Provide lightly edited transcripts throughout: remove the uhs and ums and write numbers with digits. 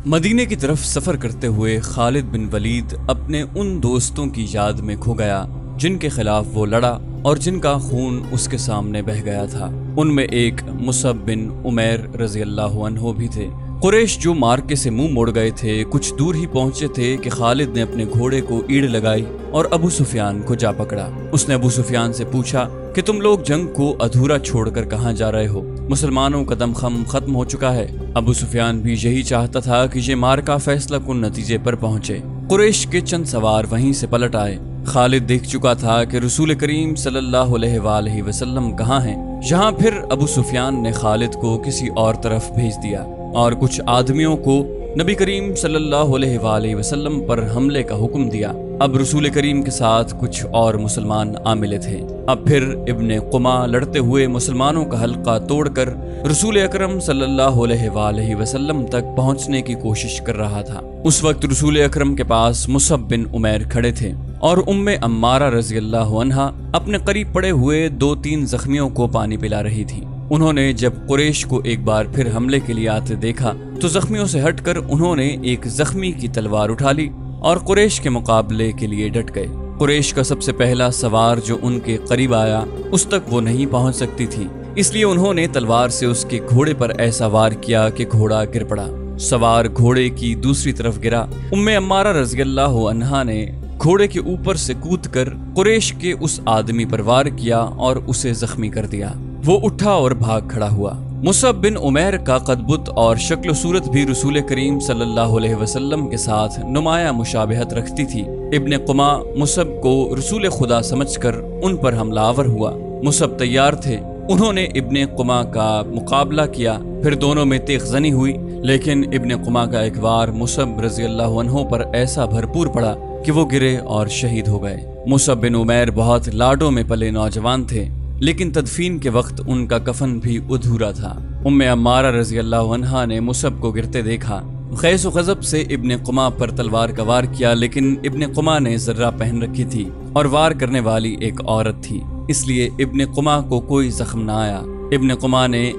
مدینے کی طرف سفر کرتے ہوئے خالد بن ولید اپنے ان دوستوں کی یاد میں کھو گیا جن کے خلاف وہ لڑا اور جن کا خون اس کے سامنے بہہ گیا تھا۔ ان میں ایک مصعب بن عمیر رضی اللہ عنہ بھی تھے۔ قریش جو مارکے سے منہ موڑ گئے تھے کچھ دور ہی پہنچے تھے کہ خالد نے اپنے گھوڑے کو ایڑ لگائی اور ابو سفیان کو جا پکڑا۔ اس نے ابو سفیان سے پوچھا کہ تم لوگ جنگ کو ادھورا چھوڑ کر کہاں جا رہے ہو؟ مسلمانوں کا دم خم ختم ہو چکا ہے۔ ابو سفیان بھی یہی چاہتا تھا کہ یہ مارکا فیصلہ کن نتیجے پر پہنچے۔ قریش کے چند سوار وہیں سے پلٹ آئے۔ خالد دیکھ چکا تھا کہ رسول کریم صلی اللہ علیہ وآلہ وسلم کہاں ہیں۔ یہاں پھر ابو سفیان نے خالد کو کسی اور طرف بھیج دیا اور کچھ آدمیوں کو نبی کریم صلی اللہ علیہ وآلہ وسلم پر حملے کا حکم دیا۔ اب رسول کریم کے ساتھ کچھ اور مسلمان آ ملے تھے۔ اب پھر ابن قما لڑتے ہوئے مسلمانوں کا حلقہ توڑ کر رسول اکرم صلی اللہ علیہ وآلہ وسلم تک پہنچنے کی کوشش کر رہا تھا۔ اس وقت رسول اکرم کے پاس مصعب بن عمیر کھڑے تھے اور عمارہ رضی اللہ عنہا اپنے قریب پڑے ہوئے 2-3 زخمیوں کو پانی پلا رہی تھی۔ انہوں نے جب قریش کو ایک بار پھر حملے کے لیے آتے دیکھا تو زخمیوں سے ہٹ کر انہوں نے ایک زخمی کی تلوار اٹھا لی اور قریش کے مقابلے کے لیے ڈٹ گئے۔ قریش کا سب سے پہلا سوار جو ان کے قریب آیا اس تک وہ نہیں پہنچ سکتی تھی، اس لیے انہوں نے تلوار سے اس کے گھوڑے پر ایسا وار کیا کہ گھوڑا گر پڑا۔ سوار گھوڑے کی دوسری طرف گرا۔ عمارہ رضی اللہ عنہا نے گھوڑے کے اوپر سے کود کر قریش کے اس آدمی پر وار کیا اور اسے زخمی کر دیا۔ وہ اٹھا اور بھاگ کھڑا ہوا۔ مصعب بن عمیر کا قد بت اور شکل و صورت بھی رسول کریم صلی اللہ علیہ وسلم کے ساتھ نمایاں مشابہت رکھتی تھی۔ ابن قما مصعب کو رسول خدا سمجھ کر ان پر حملہ آور ہوا۔ مصعب تیار تھے، انہوں نے ابن قما کا مقابلہ کیا، پھر دونوں میں تیغ زنی ہوئی، لیکن ابن قما کا ایک وار مصعب رضی اللہ عنہ پر ایسا بھرپور پڑا کہ وہ گرے اور شہید ہو گئے۔ مصعب بن عمیر بہت لاڈوں میں پلے نوجوان تھے، لیکن تدفین کے وقت ان کا کفن بھی ادھورا تھا۔ عمارہ رضی اللہ عنہا نے مصعب کو گرتے دیکھا، خیس و غضب سے ابن قما پر تلوار کا وار کیا، لیکن ابن قما نے ذرہ پہن رکھی تھی اور وار کرنے والی ایک عورت تھی، اس لیے ابن قما کو کوئی زخم نہ آیا۔ ابن قما نے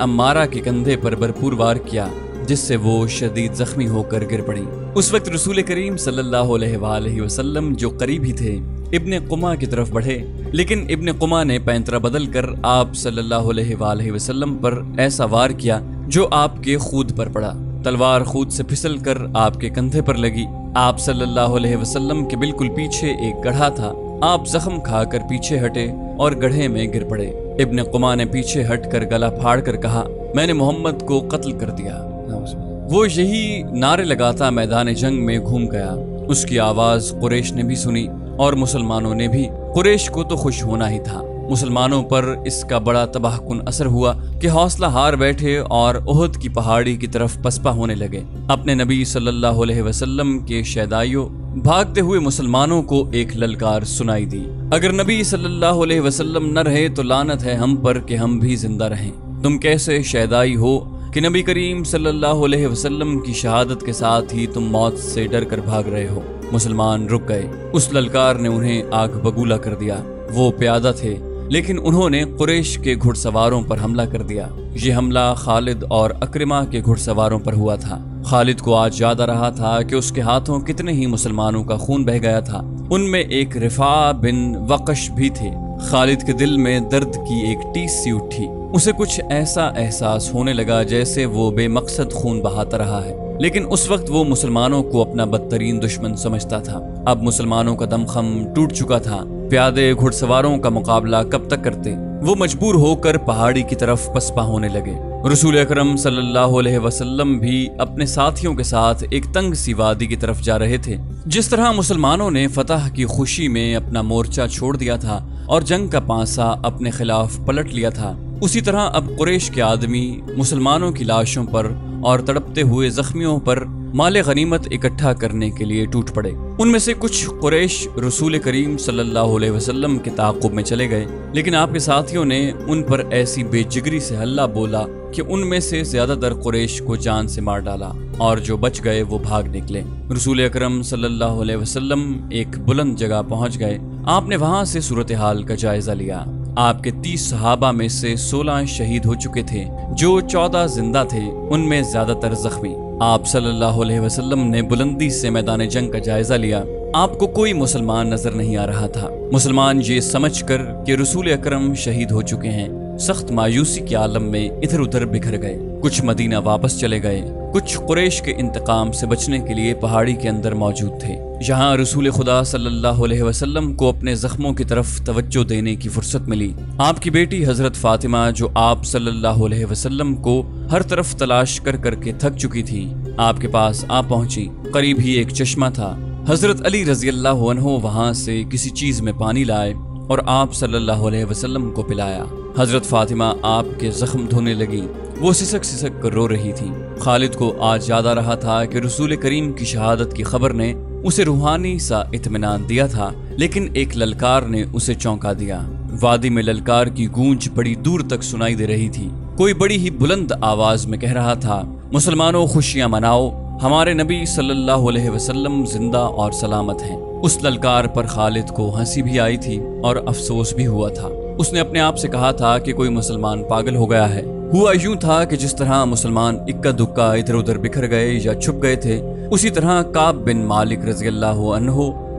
عمارہ کے کندھے پر بھرپور وار کیا جس سے وہ شدید زخمی ہو کر گر پڑی۔ اس وقت رسول کریم صلی اللہ علیہ وآلہ وسلم جو قریب ہی تھے ابن قما کی طرف بڑھے، لیکن ابن قما نے پینترا بدل کر آپ صلی اللہ علیہ وآلہ وسلم پر ایسا وار کیا جو آپ کے خود پر پڑا۔ تلوار خود سے پھسل کر آپ کے کندھے پر لگی۔ آپ صلی اللہ علیہ وسلم کے بالکل پیچھے ایک گڑھا تھا۔ آپ زخم کھا کر پیچھے ہٹے اور گڑھے میں گر پڑے۔ ابن قما نے پیچھے ہٹ کر گلا پھاڑ کر کہا، میں نے محمد کو قتل کر دیا۔ وہ یہی نعرے لگاتا میدان جنگ میں گھوم گیا۔ اس کی آواز قریش نے بھی سنی اور مسلمانوں نے بھی۔ قریش کو تو خوش ہونا ہی تھا۔ مسلمانوں پر اس کا بڑا تباہ کن اثر ہوا کہ حوصلہ ہار بیٹھے اور احد کی پہاڑی کی طرف پسپا ہونے لگے۔ اپنے نبی صلی اللہ علیہ وسلم کے شیدائیوں بھاگتے ہوئے مسلمانوں کو ایک للکار سنائی دی، اگر نبی صلی اللہ علیہ وسلم نہ رہے تو لعنت ہے ہم پر کہ ہم بھی زندہ رہیں۔ تم کیسے شیدائی ہو کہ نبی کریم صلی اللہ علیہ وسلم کی شہادت کے ساتھ ہی تم موت سے ڈر کر بھاگ رہے ہو۔ مسلمان رک گئے۔ اس للکار نے انہیں آگ بگولا کر دیا۔ وہ پیادہ تھے لیکن انہوں نے قریش کے گھڑ سواروں پر حملہ کر دیا۔ یہ حملہ خالد اور اکرمہ کے گھڑ سواروں پر ہوا تھا۔ خالد کو آج یاد آ رہا تھا کہ اس کے ہاتھوں کتنے ہی مسلمانوں کا خون بہہ گیا تھا۔ ان میں ایک رفاع بن وقش بھی تھے۔ خالد کے دل میں درد کی ایک ٹیس سی اٹھی۔ اسے کچھ ایسا احساس ہونے لگا جیسے وہ بے مقصد خون بہاتا رہا ہے، لیکن اس وقت وہ مسلمانوں کو اپنا بدترین دشمن سمجھتا تھا۔ اب مسلمانوں کا دم خم ٹوٹ چکا تھا۔ پیادے گھڑ سواروں کا مقابلہ کب تک کرتے؟ وہ مجبور ہو کر پہاڑی کی طرف پسپا ہونے لگے۔ رسول اکرم صلی اللہ علیہ وسلم بھی اپنے ساتھیوں کے ساتھ ایک تنگ سی وادی کی طرف جا رہے تھے۔ جس طرح مسلمانوں نے فتح کی خوشی میں اپنا مورچہ چھوڑ دیا تھا اور جنگ کا پانسا اپنے خلاف پلٹ لیا تھا، اسی طرح اب قریش کے آدمی مسلمانوں کی لاشوں پر اور تڑپتے ہوئے زخمیوں پر مال غنیمت اکٹھا کرنے کے لیے ٹوٹ پڑے۔ ان میں سے کچھ قریش رسول کریم صلی اللہ علیہ وسلم کے تعاقب میں چلے گئے، لیکن آپ کے ساتھیوں نے ان پر ایسی بے جگری سے حلہ بولا کہ ان میں سے زیادہ تر قریش کو جان سے مار ڈالا اور جو بچ گئے وہ بھاگ نکلے۔ رسول اکرم صلی اللہ علیہ وسلم ایک بلند جگہ پہنچ گئے۔ آپ نے وہاں سے صورتحال کا جائزہ لیا۔ آپ کے 30 صحابہ میں سے 16 شہید ہو چکے تھے، جو 14 زندہ تھے، ان میں زیادہ تر زخمی۔ آپ صلی اللہ علیہ وسلم نے بلندی سے میدان جنگ کا جائزہ لیا۔ آپ کو کوئی مسلمان نظر نہیں آ رہا تھا۔ مسلمان یہ سمجھ کر کہ رسول اکرم شہید ہو چکے ہیں سخت مایوسی کے عالم میں ادھر ادھر بکھر گئے۔ کچھ مدینہ واپس چلے گئے، کچھ قریش کے انتقام سے بچنے کے لیے پہاڑی کے اندر موجود تھے۔ یہاں رسول خدا صلی اللہ علیہ وسلم کو اپنے زخموں کی طرف توجہ دینے کی فرصت ملی۔ آپ کی بیٹی حضرت فاطمہ جو آپ صلی اللہ علیہ وسلم کو ہر طرف تلاش کر کر کے تھک چکی تھی، آپ کے پاس آ پہنچی۔ قریب ہی ایک چشمہ تھا۔ حضرت علی رضی اللہ عنہ وہاں سے کسی چیز میں پانی لائے اور آپ صلی اللہ علیہ وسلم کو پلایا۔ حضرت فاطمہ آپ کے زخم دھونے لگی۔ وہ سسک سسک کر رو رہی تھی۔ خالد کو آج یاد آ رہا تھا کہ رسول کریم کی شہادت کی خبر نے اسے روحانی سا اطمینان دیا تھا، لیکن ایک للکار نے اسے چونکا دیا۔ وادی میں للکار کی گونج بڑی دور تک سنائی دے رہی تھی۔ کوئی بڑی ہی بلند آواز میں کہہ رہا تھا، مسلمانوں خوشیاں مناؤ، ہمارے نبی صلی اللہ علیہ وسلم زندہ اور سلامت ہیں۔ اس للکار پر خالد کو ہنسی بھی آئی تھی اور افسوس بھی ہوا تھا۔ اس نے اپنے آپ سے کہا تھا کہ کوئی مسلمان پاگل ہو گیا ہے۔ ہوا یوں تھا کہ جس طرح مسلمان اکا دکا ادھر ادھر بکھر گئے یا چھپ گئے تھے، اسی طرح کعب بن مالک رضی اللہ عنہ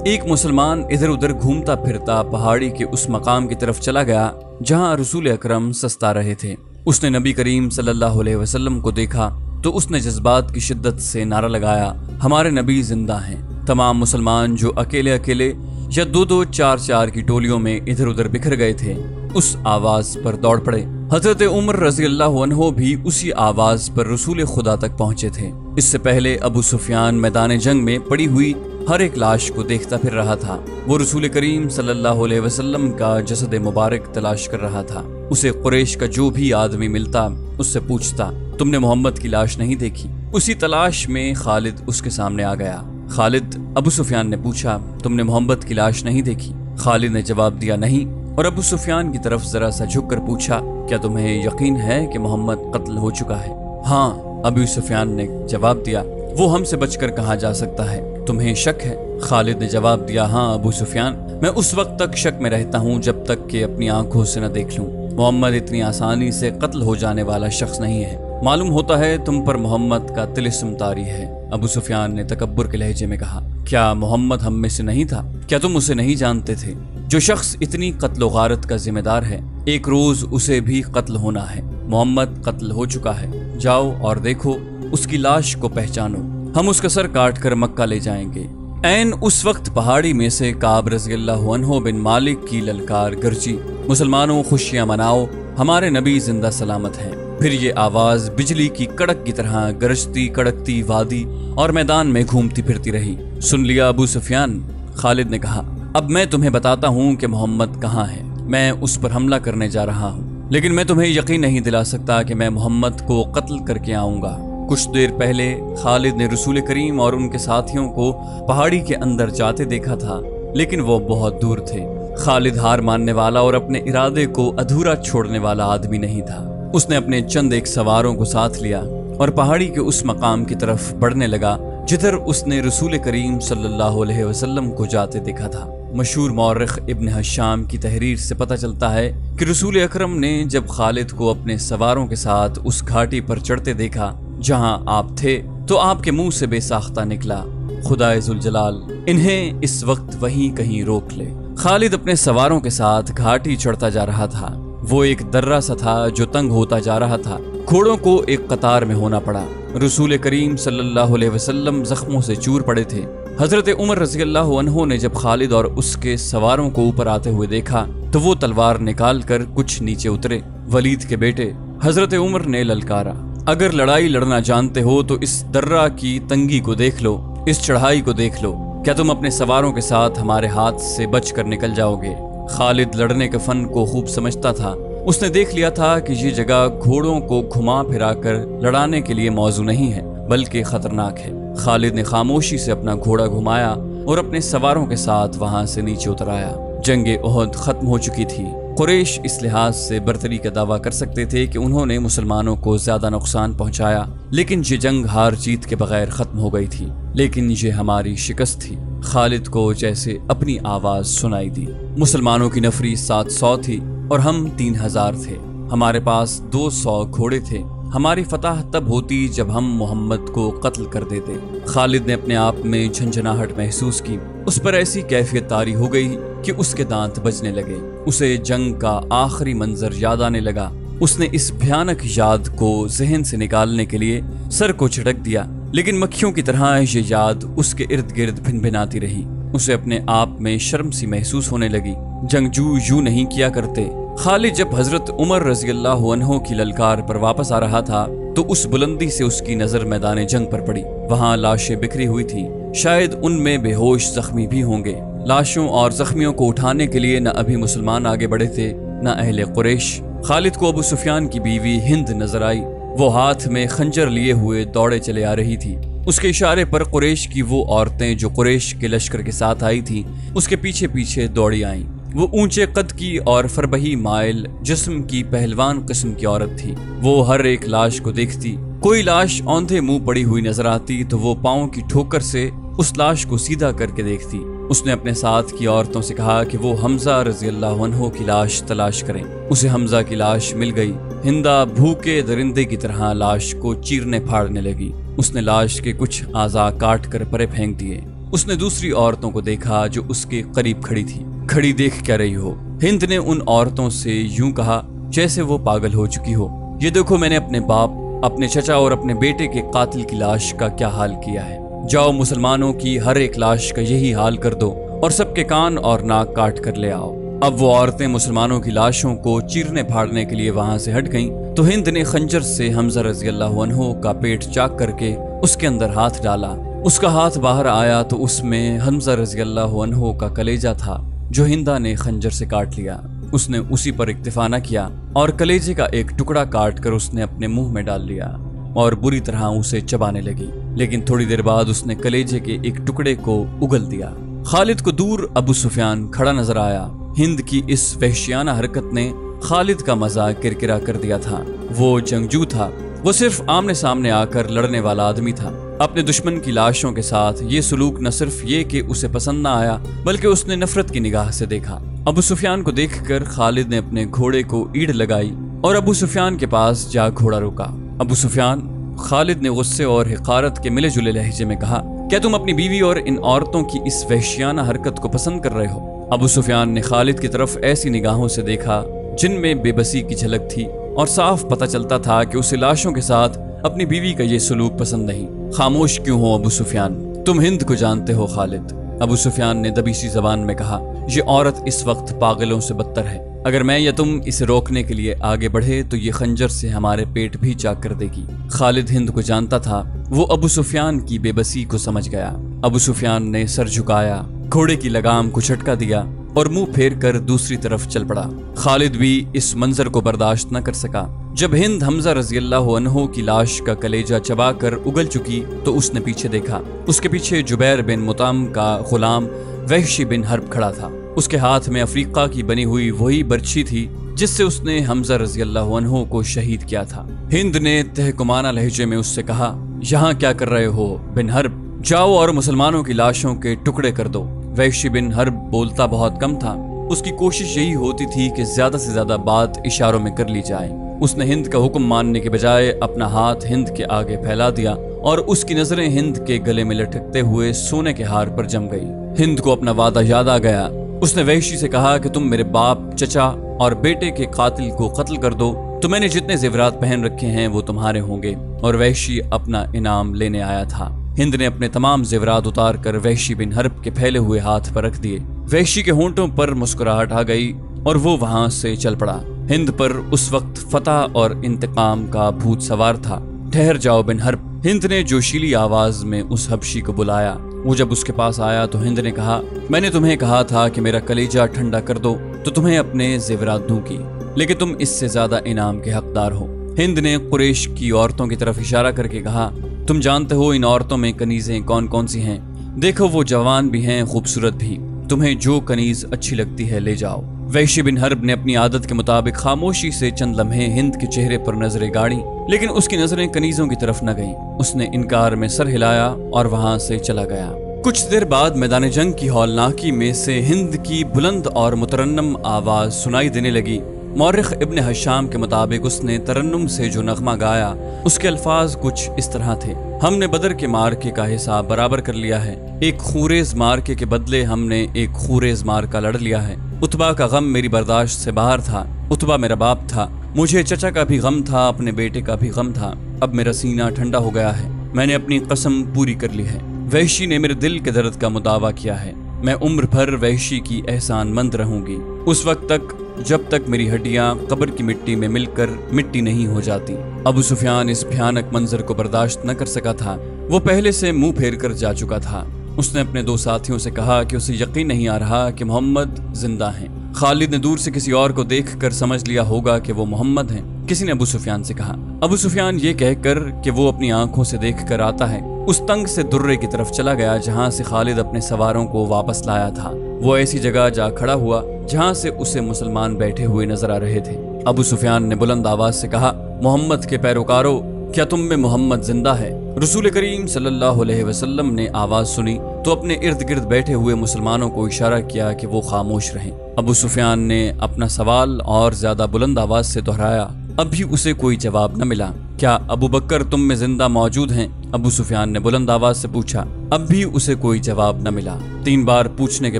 ایک مسلمان ادھر ادھر گھومتا پھرتا پہاڑی کے اس مقام کی طرف چلا گیا جہاں رسول اکرم سستا رہے تھے۔ اس نے نبی کریم صلی اللہ علیہ وسلم کو دیکھا تو اس نے جذبات کی شدت سے نعرہ لگایا، ہمارے نبی زندہ ہیں۔ تمام مسلمان جو اکیلے اکیلے یا دو دو چار چار کی ٹولیوں میں ادھر ادھر بکھر گئے تھے، اس آواز پر دوڑ پڑے۔ حضرت عمر رضی اللہ عنہ بھی اسی آواز پر رسول خدا تک پہنچے تھے۔ اس سے پہلے ابو سفیان میدان جنگ میں پڑی ہوئی ہر ایک لاش کو دیکھتا پھر رہا تھا۔ وہ رسول کریم صلی اللہ علیہ وسلم کا جسد مبارک تلاش کر رہا تھا۔ اسے قریش کا جو بھی آدمی ملتا اس سے پوچھتا، تم نے محمد کی لاش نہیں دیکھی؟ اسی تلاش میں خالد اس کے سامنے آ گیا۔ خالد، ابو سفیان نے پوچھا، تم نے محمد کی لاش نہیں دیکھی؟ خالد نے جواب دیا نہیں، اور ابو سفیان کی طرف ذرا سا جھک کر پوچھا، کیا تمہیں یقین ہے کہ محمد قتل ہو چکا ہے؟ ہاں، ابو سفیان نے جواب دیا، وہ ہم سے بچ کر کہاں جا سکتا ہے؟ تمہیں شک ہے؟ خالد نے جواب دیا، ہاں ابو سفیان، میں اس وقت تک شک میں رہتا ہوں جب تک کہ اپنی آنکھوں سے نہ دیکھ لوں۔ محمد اتنی آسانی سے قتل ہو جانے والا شخص نہیں ہے۔ معلوم ہوتا ہے تم پر محمد کا طلسم طاری ہے۔ ابو سفیان نے تکبر کے لہجے میں کہا، کیا محمد ہم میں سے نہیں تھا؟ کیا تم اسے نہیں جانتے تھے؟ جو شخص اتنی قتل و غارت کا ذمہ دار ہے، ایک روز اسے بھی قتل ہونا ہے۔ محمد قتل ہو چکا ہے، جاؤ اور دیکھو، اس کی لاش کو پہچانو، ہم اس کا سر کاٹ کر مکہ لے جائیں گے۔ عین اس وقت پہاڑی میں سے کعب رضی اللہ عنہ بن مالک کی للکار گرجی، مسلمانوں خوشیاں مناؤ، ہمارے نبی زندہ سلامت ہیں۔ پھر یہ آواز بجلی کی کڑک کی طرح گرجتی کڑکتی وادی اور میدان میں گھومتی پھرتی رہی۔ سن لیا ابو سفیان؟ خالد نے کہا، اب میں تمہیں بتاتا ہوں کہ محمد کہاں ہے۔ میں اس پر حملہ کرنے جا رہا ہوں، لیکن میں تمہیں یقین نہیں دلا سکتا کہ میں محمد کو قتل کر کے آؤں گا۔ کچھ دیر پہلے خالد نے رسول کریم اور ان کے ساتھیوں کو پہاڑی کے اندر جاتے دیکھا تھا، لیکن وہ بہت دور تھے۔ خالد ہار ماننے والا اور اپنے ارادے کو ادھورا چھوڑنے والا آدمی نہیں تھا۔ اس نے اپنے چند ایک سواروں کو ساتھ لیا اور پہاڑی کے اس مقام کی طرف بڑھنے لگا جدھر اس نے رسول کریم صلی اللہ علیہ وسلم کو جاتے دیکھا تھا۔ مشہور مورخ ابن حشام کی تحریر سے پتہ چلتا ہے کہ رسول اکرم نے جب خالد کو اپنے سواروں کے ساتھ اس گھاٹی پر چڑھتے دیکھا جہاں آپ تھے تو آپ کے منہ سے بے ساختہ نکلا، خدائے ذوالجلال انہیں اس وقت وہیں کہیں روک لے۔ خالد اپنے سواروں کے ساتھ گھاٹی چڑھتا جا رہا تھا۔ وہ ایک درہ سا تھا جو تنگ ہوتا جا رہا تھا۔ گھوڑوں کو ایک قطار میں ہونا پڑا۔ رسول کریم صلی اللہ علیہ وسلم زخموں سے چور پڑے تھے۔ حضرت عمر رضی اللہ عنہ نے جب خالد اور اس کے سواروں کو اوپر آتے ہوئے دیکھا تو وہ تلوار نکال کر کچھ نیچے اترے۔ ولید کے بیٹے حضرت عمر نے للکارا، اگر لڑائی لڑنا جانتے ہو تو اس درہ کی تنگی کو دیکھ لو، اس چڑھائی کو دیکھ لو، کیا تم اپنے سواروں کے ساتھ ہمارے ہاتھ سے بچ کر نکل جاؤ گے؟ خالد لڑنے کے فن کو خوب سمجھتا تھا۔ اس نے دیکھ لیا تھا کہ یہ جگہ گھوڑوں کو گھما پھرا کر لڑانے کے لیے موزوں نہیں ہے بلکہ خطرناک ہے۔ خالد نے خاموشی سے اپنا گھوڑا گھمایا اور اپنے سواروں کے ساتھ وہاں سے نیچے اتر آیا۔ جنگ احد ختم ہو چکی تھی۔ قریش اس لحاظ سے برتری کا دعویٰ کر سکتے تھے کہ انہوں نے مسلمانوں کو زیادہ نقصان پہنچایا، لیکن یہ جنگ ہار جیت کے بغیر ختم ہو گئی تھی۔ لیکن یہ ہماری شکست تھی۔ خالد کو جیسے اپنی آواز سنائی دی۔ مسلمانوں کی نفری 700 تھی اور ہم 3000 تھے۔ ہمارے پاس 200 گھوڑے تھے۔ ہماری فتح تب ہوتی جب ہم محمد کو قتل کر دیتے۔ خالد نے اپنے آپ میں جھنجھناہٹ محسوس کی۔ اس پر ایسی کیفیت طاری ہو گئی کہ اس کے دانت بجنے لگے۔ اسے جنگ کا آخری منظر یاد آنے لگا۔ اس نے اس بھیانک یاد کو ذہن سے نکالنے کے لیے سر کو جھٹک دیا، لیکن مکھیوں کی طرح یہ یاد اس کے ارد گرد بھن بھناتی رہی۔ اسے اپنے آپ میں شرم سی محسوس ہونے لگی۔ جنگجو یوں نہیں کیا کرتے۔ خالد جب حضرت عمر رضی اللہ عنہ کی للکار پر واپس آ رہا تھا تو اس بلندی سے اس کی نظر میدان جنگ پر پڑی۔ وہاں لاشیں بکھری ہوئی تھیں، شاید ان میں بے ہوش زخمی بھی ہوں گے۔ لاشوں اور زخمیوں کو اٹھانے کے لیے نہ ابھی مسلمان آگے بڑھے تھے نہ اہل قریش۔ خالد کو ابو سفیان کی بیوی ہند نظر آئی۔ وہ ہاتھ میں خنجر لیے ہوئے دوڑے چلے آ رہی تھی۔ اس کے اشارے پر قریش کی وہ عورتیں جو قریش کے لشکر کے ساتھ آئی تھیں اس کے پیچھے پیچھے دوڑی آئیں۔ وہ اونچے قد کی اور فربہی مائل جسم کی پہلوان قسم کی عورت تھی۔ وہ ہر ایک لاش کو دیکھتی۔ کوئی لاش اوندھے منہ پڑی ہوئی نظر آتی تو وہ پاؤں کی ٹھوکر سے اس لاش کو سیدھا کر کے دیکھتی۔ اس نے اپنے ساتھ کی عورتوں سے کہا کہ وہ حمزہ رضی اللہ عنہ کی لاش تلاش کریں۔ اسے حمزہ کی لاش مل گئی۔ ہندا بھوکے درندے کی طرح لاش کو چیرنے پھاڑنے لگی۔ اس نے لاش کے کچھ اعضاء کاٹ کر پرے پھینک دیے۔ اس نے دوسری عورتوں کو دیکھا جو اس کے قریب کھڑی تھی۔ کھڑی دیکھ کیا رہی ہو؟ ہند نے ان عورتوں سے یوں کہا جیسے وہ پاگل ہو چکی ہو۔ یہ دیکھو میں نے اپنے باپ، اپنے چچا اور اپنے بیٹے کے قاتل کی لاش کا کیا حال کیا ہے۔ جاؤ مسلمانوں کی ہر ایک لاش کا یہی حال کر دو اور سب کے کان اور ناک کاٹ کر لے آؤ۔ اب وہ عورتیں مسلمانوں کی لاشوں کو چیرنے پھاڑنے کے لیے وہاں سے ہٹ گئیں تو ہند نے خنجر سے حمزہ رضی اللہ عنہ کا پیٹ چاک کر کے اس کے اندر ہاتھ ڈالا۔ اس کا ہاتھ باہر آیا تو اس میں حمزہ رضی اللہ عنہ کا کلیجہ تھا جو ہندا نے خنجر سے کاٹ لیا۔ اس نے اسی پر اکتفا نہ کیا اور کلیجے کا ایک ٹکڑا کاٹ کر اس نے اپنے منہ میں ڈال لیا اور بری طرح اسے چبانے لگی، لیکن تھوڑی دیر بعد اس نے کلیجے کے ایک ٹکڑے کو اگل دیا۔ خالد کو دور ابو سفیان کھڑا نظر آیا۔ ہند کی اس وحشیانہ حرکت نے خالد کا مزاج کرکرا کر دیا تھا۔ وہ جنگجو تھا، وہ صرف آمنے سامنے آ کر لڑنے والا آدمی تھا۔ اپنے دشمن کی لاشوں کے ساتھ یہ سلوک نہ صرف یہ کہ اسے پسند نہ آیا بلکہ اس نے نفرت کی نگاہ سے دیکھا۔ ابو سفیان کو دیکھ کر خالد نے اپنے گھوڑے کو ایڑ لگائی اور ابو سفیان کے پاس جا گھوڑا روکا۔ ابو سفیان، خالد نے غصے اور حقارت کے ملے جلے لہجے میں کہا، کیا تم اپنی بیوی اور ان عورتوں کی اس وحشیانہ حرکت کو پسند کر رہے ہو؟ ابو سفیان نے خالد کی طرف ایسی نگاہوں سے دیکھا جن میں بے بسی کی جھلک تھی اور صاف پتہ چلتا تھا کہ اسے لاشوں کے ساتھ اپنی بیوی کا یہ سلوک پسند نہیں۔ خاموش کیوں ہو ابو سفیان؟ تم ہند کو جانتے ہو خالد؟ ابو سفیان نے دبیسی زبان میں کہا، یہ عورت اس وقت پاگلوں سے بدتر ہے۔ اگر میں یا تم اسے روکنے کے لیے آگے بڑھے تو یہ خنجر سے ہمارے پیٹ بھی چاک کر دے گی۔ خالد ہند کو جانتا تھا، وہ ابو سفیان کی بے بسی کو سمجھ گیا۔ ابو سفیان نے سر جھکایا، گھوڑے کی لگام کو جھٹکا دیا اور منہ پھیر کر دوسری طرف چل پڑا۔ خالد بھی اس منظر کو برداشت نہ کر سکا۔ جب ہند حمزہ رضی اللہ عنہ کی لاش کا کلیجہ چبا کر اگل چکی تو اس نے پیچھے دیکھا۔ اس کے پیچھے جبیر بن مطعم کا غلام وحشی بن حرب کھڑا تھا۔ اس کے ہاتھ میں افریقہ کی بنی ہوئی وہی برچھی تھی جس سے اس نے حمزہ رضی اللہ عنہ کو شہید کیا تھا۔ ہند نے تہکمانہ لہجے میں اس سے کہا، یہاں کیا کر رہے ہو بن حرب؟ جاؤ اور مسلمانوں کی لاشوں کے ٹکڑے کر دو۔ وحشی بن حرب بولتا بہت کم تھا۔ اس کی کوشش یہی ہوتی تھی کہ زیادہ سے زیادہ بات اشاروں میں کر لی جائے۔ اس نے ہند کا حکم ماننے کے بجائے اپنا ہاتھ ہند کے آگے پھیلا دیا اور اس کی نظریں ہند کے گلے میں لٹکتے ہوئے سونے کے ہار پر جم گئی۔ ہند کو اپنا وعدہ یاد آ گیا۔ اس نے وحشی سے کہا کہ تم میرے باپ، چچا اور بیٹے کے قاتل کو قتل کر دو تو میں نے جتنے زیورات پہن رکھے ہیں وہ تمہارے ہوں گے، اور وحشی اپنا انعام لینے آیا تھا۔ ہند نے اپنے تمام زیورات اتار کر وحشی بن حرب کے پھیلے ہوئے ہاتھ پر رکھ دیے۔ وحشی کے ہونٹوں پر مسکراہٹ آ گئی اور وہ وہاں سے چل پڑا۔ ہند پر اس وقت فتح اور انتقام کا بھوت سوار تھا۔ ٹھہر جاؤ بن حرب، ہند نے جوشیلی آواز میں اس حبشی کو بلایا۔ وہ جب اس کے پاس آیا تو ہند نے کہا، میں نے تمہیں کہا تھا کہ میرا کلیجہ ٹھنڈا کر دو تو تمہیں اپنے زیورات دوں گی، لیکن تم اس سے زیادہ انعام کے حقدار ہو۔ ہند نے قریش کی عورتوں کی طرف اشارہ کر کے کہا، تم جانتے ہو ان عورتوں میں کنیزیں کون کون سی ہیں؟ دیکھو وہ جوان بھی ہیں، خوبصورت بھی، تمہیں جو کنیز اچھی لگتی ہے لے جاؤ۔ وحشی بن حرب نے اپنی عادت کے مطابق خاموشی سے چند لمحے ہند کے چہرے پر نظریں گاڑی، لیکن اس کی نظریں کنیزوں کی طرف نہ گئیں۔ اس نے انکار میں سر ہلایا اور وہاں سے چلا گیا۔ کچھ دیر بعد میدان جنگ کی ہولناکی میں سے ہند کی بلند اور مترنم آواز سنائی دینے لگی، مورخ ابن ہشام کے مطابق اس نے ترنم سے جو نغمہ گایا اس کے الفاظ کچھ اس طرح تھے: ہم نے بدر کے مارکے کا حساب برابر کر لیا ہے، ایک خوریز مارکے کے بدلے ہم نے ایک خوریز مارکا لڑ لیا ہے۔ اتبا کا غم میری برداشت سے باہر تھا، اتبا میرا باپ تھا، مجھے چچا کا بھی غم تھا، اپنے بیٹے کا بھی غم تھا۔ اب میرا سینہ ٹھنڈا ہو گیا ہے، میں نے اپنی قسم پوری کر لی ہے۔ وحشی نے میرے دل کے درد کا مداوع کیا ہے، میں عمر بھر وحشی کی احسان مند رہوں گی، اس وقت تک جب تک میری ہڈیاں قبر کی مٹی میں مل کر مٹی نہیں ہو جاتی۔ ابو سفیان اس بھیانک منظر کو برداشت نہ کر سکا تھا، وہ پہلے سے منہ پھیر کر جا چکا تھا۔ اس نے اپنے دو ساتھیوں سے کہا کہ اسے یقین نہیں آ رہا کہ محمد زندہ ہیں۔ خالد نے دور سے کسی اور کو دیکھ کر سمجھ لیا ہوگا کہ وہ محمد ہیں۔ کسی نے ابو سفیان سے کہا۔ ابو سفیان یہ کہہ کر کہ وہ اپنی آنکھوں سے دیکھ کر آتا ہے، اس تنگ سے درے کی طرف چلا گیا جہاں سے خالد اپنے سواروں کو واپس لایا تھا۔ وہ ایسی جگہ جا کھڑا ہوا جہاں سے اسے مسلمان بیٹھے ہوئے نظر آ رہے تھے۔ ابو سفیان نے بلند آواز سے کہا، محمد کے پیروکارو، کیا تم میں محمد زندہ ہے؟ رسول کریم صلی اللہ علیہ وسلم نے آواز سنی تو اپنے ارد گرد بیٹھے ہوئے مسلمانوں کو اشارہ کیا کہ وہ خاموش رہیں۔ ابو سفیان نے اپنا سوال اور زیادہ بلند آواز سے دہرایا۔ اب بھی اسے کوئی جواب نہ ملا۔ کیا ابو بکر تم میں زندہ موجود ہیں؟ ابو سفیان نے بلند آواز سے پوچھا۔ اب بھی اسے کوئی جواب نہ ملا۔ 3 بار پوچھنے کے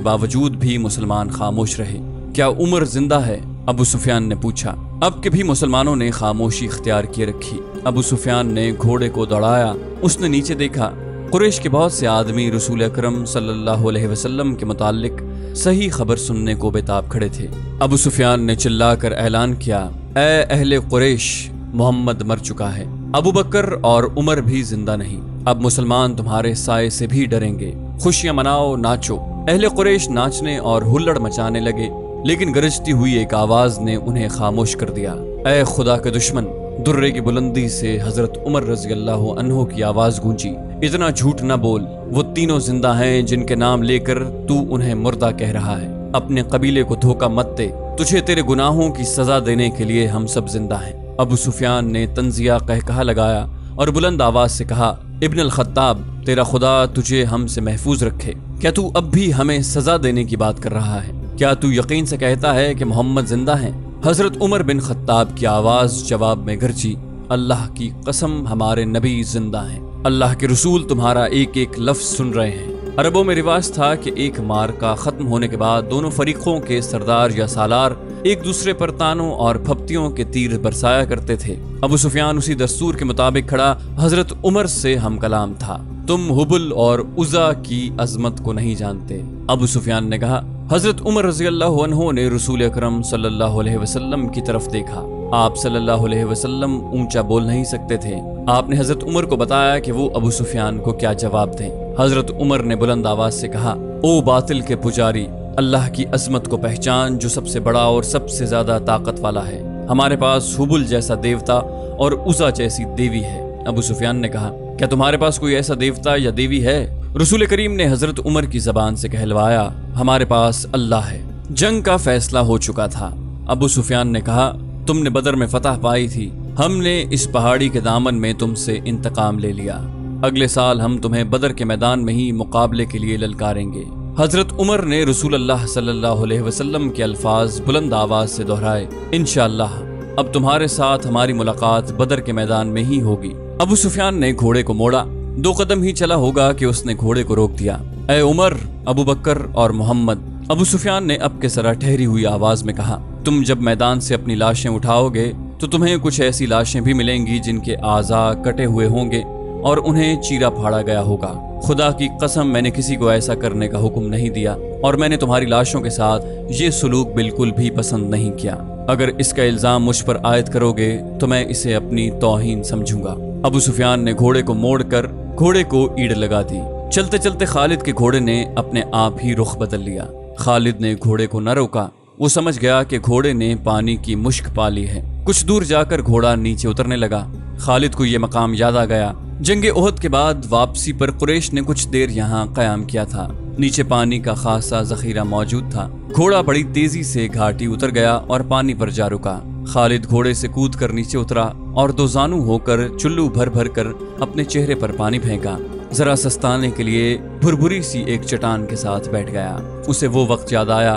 باوجود بھی مسلمان خاموش رہے۔ کیا عمر زندہ ہے؟ ابو سفیان نے پوچھا۔ اب کے بھی مسلمانوں نے خاموشی اختیار کیے رکھی۔ ابو سفیان نے گھوڑے کو دوڑایا، اس نے نیچے دیکھا۔ قریش کے بہت سے آدمی رسول اکرم صلی اللہ علیہ وسلم کے متعلق صحیح خبر سننے کو بےتاب کھڑے تھے۔ ابو سفیان نے چلا کر اعلان کیا، اے اہل قریش، محمد مر چکا ہے، ابو بکر اور عمر بھی زندہ نہیں۔ اب مسلمان تمہارے سائے سے بھی ڈریں گے۔ خوشیاں مناؤ، ناچو۔ اہل قریش ناچنے اور ہلڑ مچانے لگے، لیکن گرجتی ہوئی ایک آواز نے انہیں خاموش کر دیا۔ اے خدا کے دشمن! درے کی بلندی سے حضرت عمر رضی اللہ عنہ کی آواز گونجی، اتنا جھوٹ نہ بول، وہ تینوں زندہ ہیں جن کے نام لے کر تو انہیں مردہ کہہ رہا ہے۔ اپنے قبیلے کو دھوکہ مت دے، تجھے تیرے گناہوں کی سزا دینے کے لیے ہم سب زندہ ہیں۔ ابو سفیان نے طنزیہ قہقہہ لگایا اور بلند آواز سے کہا، ابن الخطاب، تیرا خدا تجھے ہم سے محفوظ رکھے، کیا تو اب بھی ہمیں سزا دینے کی بات کر رہا ہے؟ کیا تو یقین سے کہتا ہے کہ محمد زندہ ہیں؟ حضرت عمر بن خطاب کی آواز جواب میں گرجی، اللہ کی قسم ہمارے نبی زندہ ہیں، اللہ کے رسول تمہارا ایک ایک لفظ سن رہے ہیں۔ عربوں میں رواج تھا کہ ایک مارکا ختم ہونے کے بعد دونوں فریقوں کے سردار یا سالار ایک دوسرے پر تانوں اور پھپتیوں کے تیر برسایا کرتے تھے۔ ابو سفیان اسی دستور کے مطابق کھڑا حضرت عمر سے ہم کلام تھا۔ تم حبل اور عزا کی عظمت کو نہیں جانتے، ابو سفیان نے کہا۔ حضرت عمر رضی اللہ عنہ نے رسول اکرم صلی اللہ علیہ وسلم کی طرف دیکھا۔ آپ صلی اللہ علیہ وسلم اونچا بول نہیں سکتے تھے۔ آپ نے حضرت عمر کو بتایا کہ وہ ابو سفیان کو کیا جواب دیں۔ حضرت عمر نے بلند آواز سے کہا، او باطل کے پجاری، اللہ کی عظمت کو پہچان جو سب سے بڑا اور سب سے زیادہ طاقت والا ہے۔ ہمارے پاس حبل جیسا دیوتا اور عزا جیسی دیوی ہے۔ ابو سفیان نے کہا، کیا تمہارے پاس کوئی ایسا دیوتا یا دیوی ہے؟ رسول کریم نے حضرت عمر کی زبان سے کہلوایا، ہمارے پاس اللہ ہے۔ جنگ کا فیصلہ ہو چکا تھا۔ ابو سفیان نے کہا، تم نے بدر میں فتح پائی تھی، ہم نے اس پہاڑی کے دامن میں تم سے انتقام لے لیا۔ اگلے سال ہم تمہیں بدر کے میدان میں ہی مقابلے کے لیے للکاریں گے۔ حضرت عمر نے رسول اللہ صلی اللہ علیہ وسلم کے الفاظ بلند آواز سے دہرائے، انشاءاللہ اب تمہارے ساتھ ہماری ملاقات بدر کے میدان میں ہی ہوگی۔ ابو سفیان نے گھوڑے کو موڑا، 2 قدم ہی چلا ہوگا کہ اس نے گھوڑے کو روک دیا۔ اے عمر، ابو بکر اور محمد، ابو سفیان نے اب کے سرا ٹھہری ہوئی آواز میں کہا، تم جب میدان سے اپنی لاشیں اٹھاؤ گے تو تمہیں کچھ ایسی لاشیں بھی ملیں گی جن کے اعضاء کٹے ہوئے ہوں گے اور انہیں چیرا پھاڑا گیا ہوگا۔ خدا کی قسم میں نے کسی کو ایسا کرنے کا حکم نہیں دیا، اور میں نے تمہاری لاشوں کے ساتھ یہ سلوک بالکل بھی پسند نہیں کیا۔ اگر اس کا الزام مجھ پر عائد کرو گے تو میں اسے اپنی توہین سمجھوں گا۔ ابو سفیان نے گھوڑے کو موڑ کر گھوڑے کو ایڑ لگا دی۔ چلتے چلتے خالد کے گھوڑے نے اپنے آپ ہی رخ بدل لیا۔ خالد نے گھوڑے کو نہ روکا، وہ سمجھ گیا کہ گھوڑے نے پانی کی مشک پا لی ہے۔ کچھ دور جا کر گھوڑا نیچے اترنے لگا۔ خالد کو یہ مقام یاد آ گیا، جنگ احد کے بعد واپسی پر قریش نے کچھ دیر یہاں قیام کیا تھا۔ نیچے پانی کا خاصا ذخیرہ موجود تھا۔ گھوڑا بڑی تیزی سے گھاٹی اتر گیا اور پانی پر جا رکا۔ خالد گھوڑے سے کود کر نیچے اترا اور 2 زانو ہو کر چلو بھر بھر کر اپنے چہرے پر پانی پھینکا۔ ذرا سستانے کے لیے بھربھری سی ایک چٹان کے ساتھ بیٹھ گیا۔ اسے وہ وقت یاد آیا